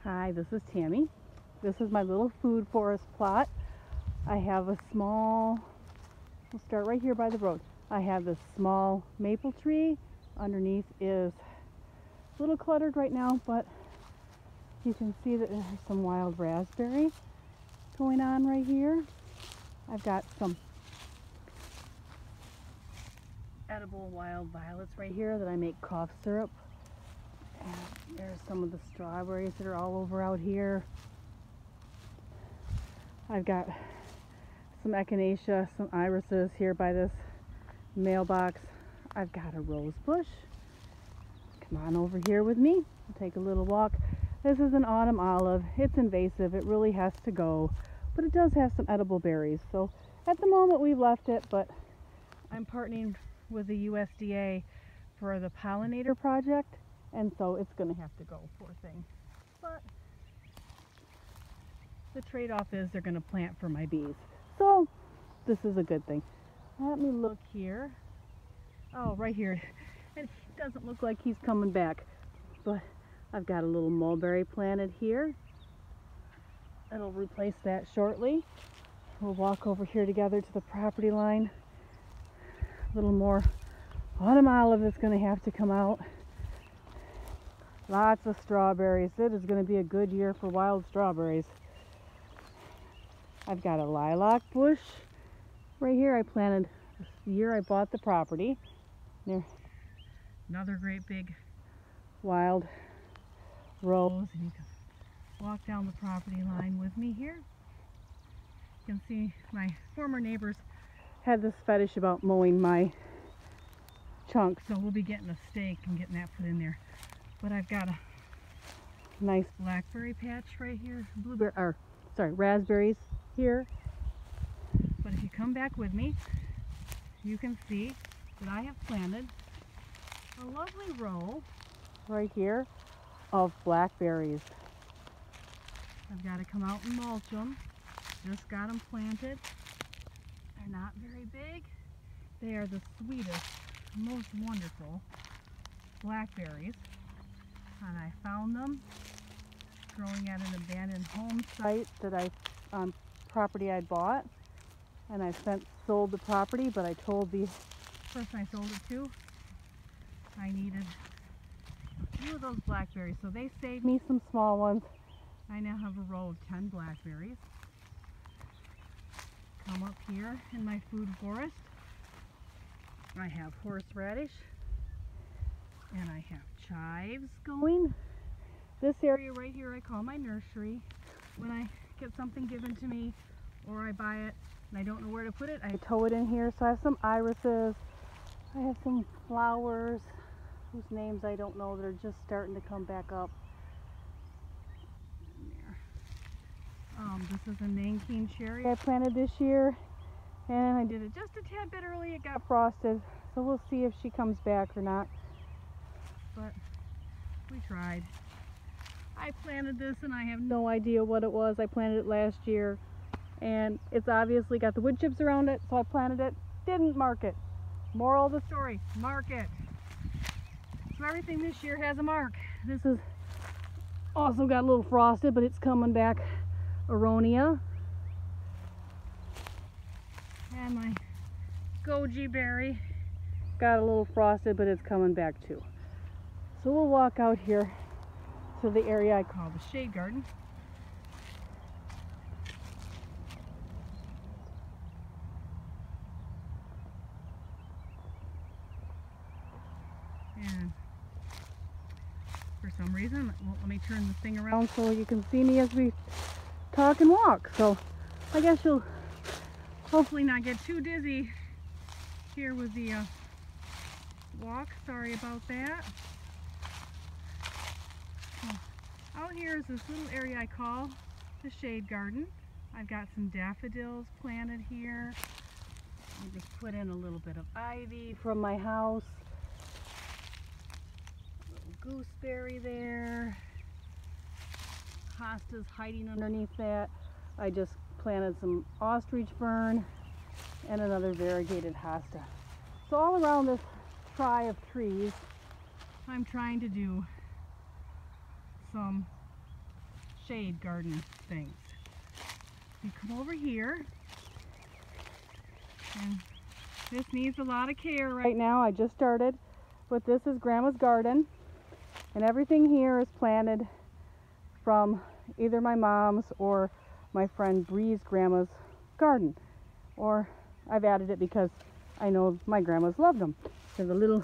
Hi, this is Tammy. This is my little food forest plot. I have a small, we'll start right here by the road. I have this small maple tree. Underneath is a little cluttered right now, but you can see that there's some wild raspberry going on right here. I've got some edible wild violets right here that I make cough syrup. And there's some of the strawberries that are all over out here. I've got some echinacea, some irises here by this mailbox. I've got a rose bush. Come on over here with me. We'll take a little walk. This is an autumn olive. It's invasive. It really has to go, but it does have some edible berries. So at the moment we've left it, but I'm partnering with the USDA for the pollinator project. And so it's going to have to go, poor thing. But the trade-off is they're going to plant for my bees. So this is a good thing. Let me look here. Oh, right here. And it doesn't look like he's coming back. But I've got a little mulberry planted here. It'll replace that shortly. We'll walk over here together to the property line. A little more autumn olive is going to have to come out. Lots of strawberries. It is going to be a good year for wild strawberries. I've got a lilac bush right here. I planted the year I bought the property. There, another great big wild rose. And you can walk down the property line with me here. You can see my former neighbors had this fetish about mowing my chunk, so we'll be getting a stake and getting that put in there. But I've got a nice blackberry patch right here, raspberries here. But if you come back with me, you can see that I have planted a lovely row right here of blackberries. I've got to come out and mulch them. Just got them planted. They're not very big. They are the sweetest, most wonderful blackberries. And I found them growing at an abandoned home site that property I bought. And I sold the property, but I told the person I sold it to I needed a few of those blackberries. So they saved me some small ones. I now have a row of 10 blackberries. Come up here in my food forest. I have horseradish. And I have chives going. This area right here I call my nursery. When I get something given to me or I buy it and I don't know where to put it, I tow it in here. So I have some irises. I have some flowers whose names I don't know that are just starting to come back up. This is a Nanking cherry I planted this year. And I did it just a tad bit early. It got frosted. So we'll see if she comes back or not. But we tried. I planted this and I have no idea what it was. I planted it last year and it's obviously got the wood chips around it, so I planted it, didn't mark it. Moral of the story, mark it. So everything this year has a mark. This is also got a little frosted, but it's coming back aronia. And my goji berry got a little frosted, but it's coming back too. So we'll walk out here to the area I call the shade garden. And for some reason, it won't let me turn the thing around so you can see me as we talk and walk. So I guess you'll hopefully not get too dizzy here with the walk. Sorry about that. Out here is this little area I call the shade garden. I've got some daffodils planted here. I just put in a little bit of ivy from my house. A little gooseberry there. Hosta's hiding underneath that. I just planted some ostrich fern and another variegated hosta. So all around this try of trees, I'm trying to do some shade garden things. You come over here, and this needs a lot of care right now. I just started, but this is Grandma's garden, and everything here is planted from either my mom's or my friend Bree's grandma's garden, or I've added it because I know my grandmas loved them. So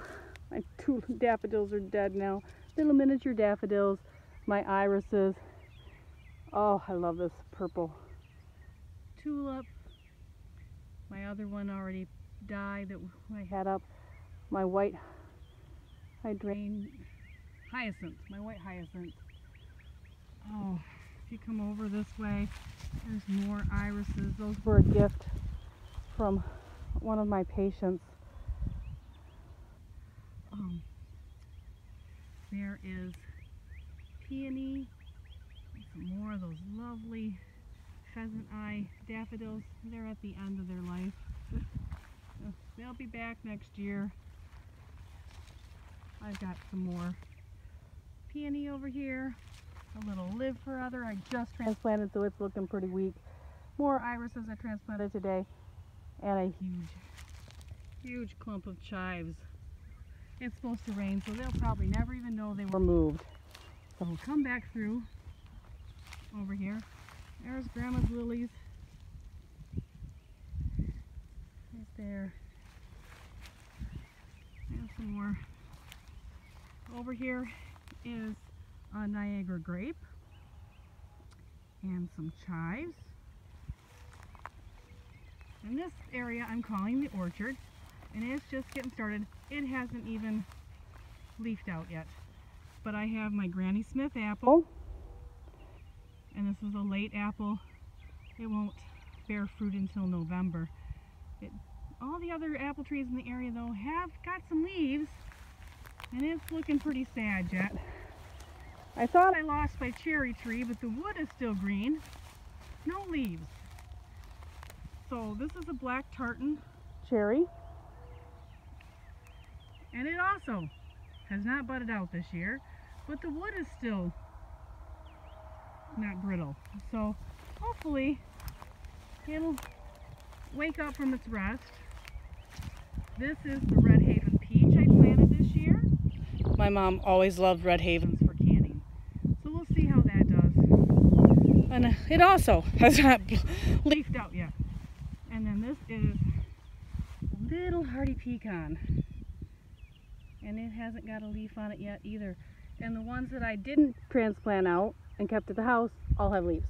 my 2 daffodils are dead now. Little miniature daffodils, my irises. Oh, I love this purple tulip. My other one already died that I had up. My white hyacinth, my white hyacinth. Oh, if you come over this way, there's more irises. Those were a gift from one of my patients. There is peony, and some more of those lovely pheasant eye daffodils. They're at the end of their life. They'll be back next year. I've got some more peony over here. A little live for other I just transplanted, so it's looking pretty weak. More irises I transplanted today, and a huge clump of chives. It's supposed to rain, so they'll probably never even know they were moved. So we'll come back through over here. There's Grandma's lilies. Right there. And some more. Over here is a Niagara grape and some chives. And this area I'm calling the orchard, and it's just getting started. It hasn't even leafed out yet. But I have my Granny Smith apple, and this is a late apple. It won't bear fruit until November. All the other apple trees in the area though have got some leaves, and it's looking pretty sad yet. I thought I lost my cherry tree, but the wood is still green. No leaves. So this is a black tartan cherry. And it also has not budded out this year, but the wood is still not brittle. So hopefully it'll wake up from its rest. This is the Red Haven peach I planted this year. My mom always loved Red Havens for canning. So we'll see how that does. And it also has not leafed out yet. And then this is little hardy pecan. And it hasn't got a leaf on it yet either. And the ones that I didn't transplant out and kept at the house all have leaves.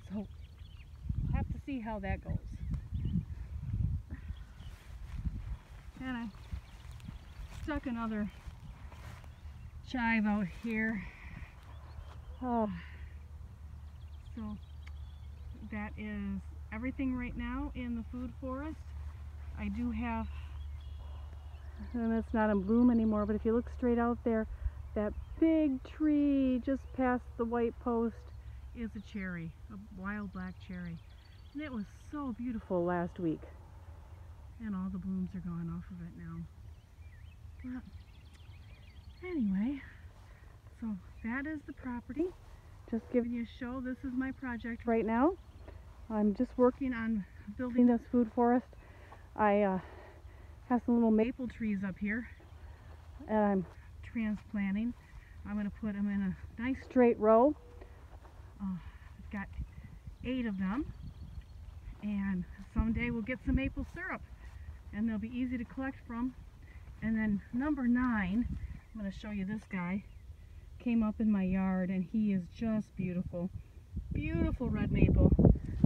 So we'll have to see how that goes. And I stuck another chive out here. Oh, so that is everything right now in the food forest. I do have, and it's not in bloom anymore, but if you look straight out there, that big tree just past the white post is a cherry, a wild black cherry. And it was so beautiful last week. And all the blooms are gone off of it now. But anyway, so that is the property. Just giving you a show. This is my project right now. I'm just working on building this food forest. I have some little maple trees up here, and I'm transplanting. I'm going to put them in a nice straight row. I've got 8 of them, and someday we'll get some maple syrup, and they'll be easy to collect from. And then number 9, I'm going to show you this guy, came up in my yard, and he is just beautiful. Beautiful red maple.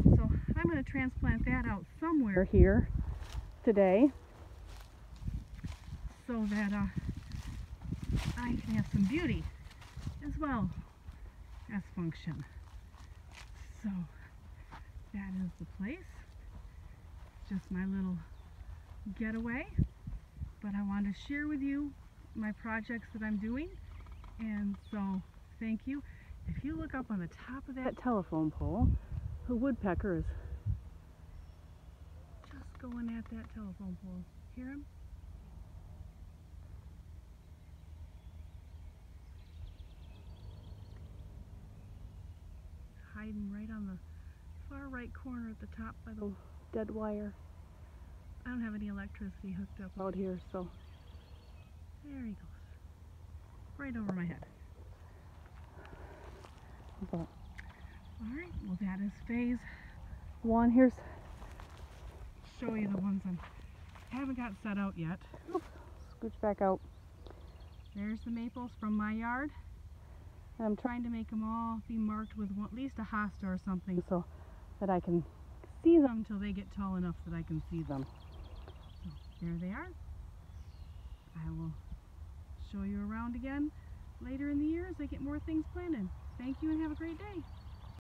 So I'm going to transplant that out somewhere here today, so that I can have some beauty as well as function. So that is the place. Just my little getaway, but I want to share with you my projects that I'm doing, and so thank you. If you look up on the top of that telephone pole, a woodpecker is just going at that telephone pole. Hear him? right corner at the top by the dead wire. I don't have any electricity hooked up out here, so there he goes. Right over my head. But, alright, well that is phase one. Here's, show you the ones I haven't got set out yet. Oops, scooch back out. There's the maples from my yard. And I'm trying to make them all be marked with at least a hosta or something so that I can see them until they get tall enough that I can see them. So there they are. I will show you around again later in the year as I get more things planted. Thank you and have a great day.